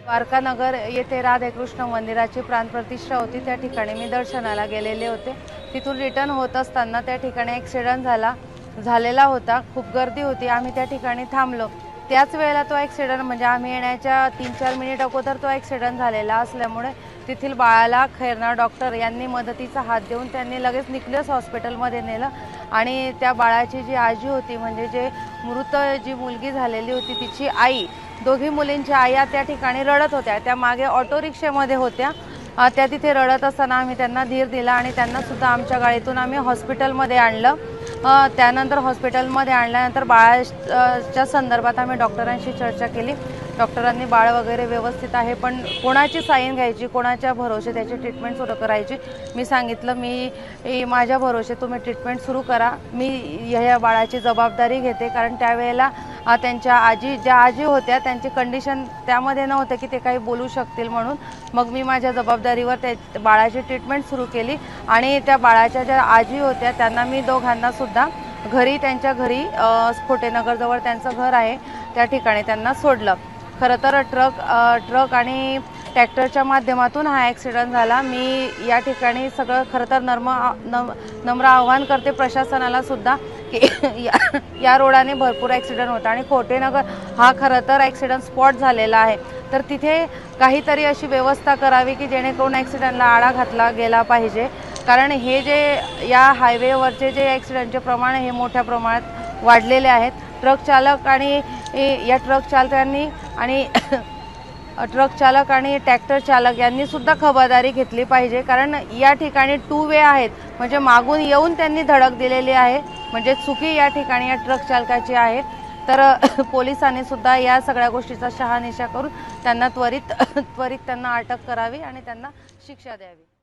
द्वारका नगर येथे राधाकृष्ण मंदिराची प्राणप्रतिष्ठा होती। त्या ठिकाणी मी दर्शनाला गेलेले होते। तिथून रिटर्न होत असताना त्या ठिकाणी ॲक्सिडेंट झालेला होता। खूप गर्दी होती। आम्ही त्या ठिकाणी थांबलो। त्याच वेळेला तो ॲक्सिडेंट म्हणजे आम्ही येण्याच्या 3-4 मिनिट अगोदर तो ॲक्सिडेंट झालेला असल्यामुळे तेथील बाळाला खैरनार डॉक्टर यांनी मदतीचा हात देऊन त्यांनी लगेच निक्लेस हॉस्पिटलमध्ये नेलं आणि त्या बाळाची जी आजी होती म्हणजे जे मृत जी मुलगी झालेली होती तिची आई, दोघी मुलींच्या आया त्या ठिकाणी रडत होत्या। त्या मागे ऑटो रिक्षामध्ये होत्या। त्या तिथे रडत असताना आम्ही त्यांना धीर दिला आणि त्यांना सुद्धा आमच्या गाडीतून आम्ही हॉस्पिटलमध्ये आणलं। त्यानंतर हॉस्पिटलमध्ये आणल्यानंतर बाळाच्या संदर्भात आम्ही डॉक्टरांशी चर्चा केली। डॉक्टरांनी बाळ वगैरे व्यवस्थित आहे, पण कोणाची साईन घ्यायची, कोणाच्या भरोसे त्याची ट्रीटमेंट सुरू करायची। मी सांगितलं मी माझ्या भरोसे तुम्ही ट्रीटमेंट सुरू करा, मी ह्या बाळाची जबाबदारी घेते। कारण त्यावेळेला त्यांच्या ज्या आजी होत्या त्यांची कंडिशन त्यामध्ये नव्हतं की ते काही बोलू शकतील म्हणून मग मी माझ्या जबाबदारीवर त्या बाळाची ट्रीटमेंट सुरू केली आणि त्या बाळाच्या ज्या आजी होत्या त्यांना मी दोघांना सुद्धा घरी त्यांच्या घरी स्फोटेनगरजवळ त्यांचं घर आहे त्या ठिकाणी त्यांना सोडलं। खरं तर ट्रक आणि ट्रॅक्टरच्या माध्यमातून हा ॲक्सिडेंट झाला। मी या ठिकाणी सगळं खरं तर नम्र आव्हान करते प्रशासनाला सुद्धा की या रोडाने भरपूर ॲक्सिडेंट होता आणि स्फोटेनगर हा खरं तर ॲक्सिडेंट स्पॉट झालेला आहे। तर तिथे काहीतरी अशी व्यवस्था करावी की जेणेकरून ॲक्सिडेंटला आळा घातला गेला पाहिजे। कारण हे जे या हायवेवरचे जे ॲक्सिडेंटचे प्रमाण हे मोठ्या प्रमाणात वाढलेले आहेत। ट्रक चालक आणि ट्रॅक्टर चालक यांनी सुद्धा खबरदारी घेतली पाहिजे। कारण या ठिकाणी 2 वे आहेत म्हणजे मागून येऊन त्यांनी धडक दिलेली आहे, म्हणजे चुकी या ठिकाणी या ट्रक चालकाची आहे। तर पोलिसांनी सुद्धा या सगळ्या गोष्टीचा शहानिशा करून त्यांना त्वरित त्यांना अटक करावी आणि त्यांना शिक्षा द्यावी।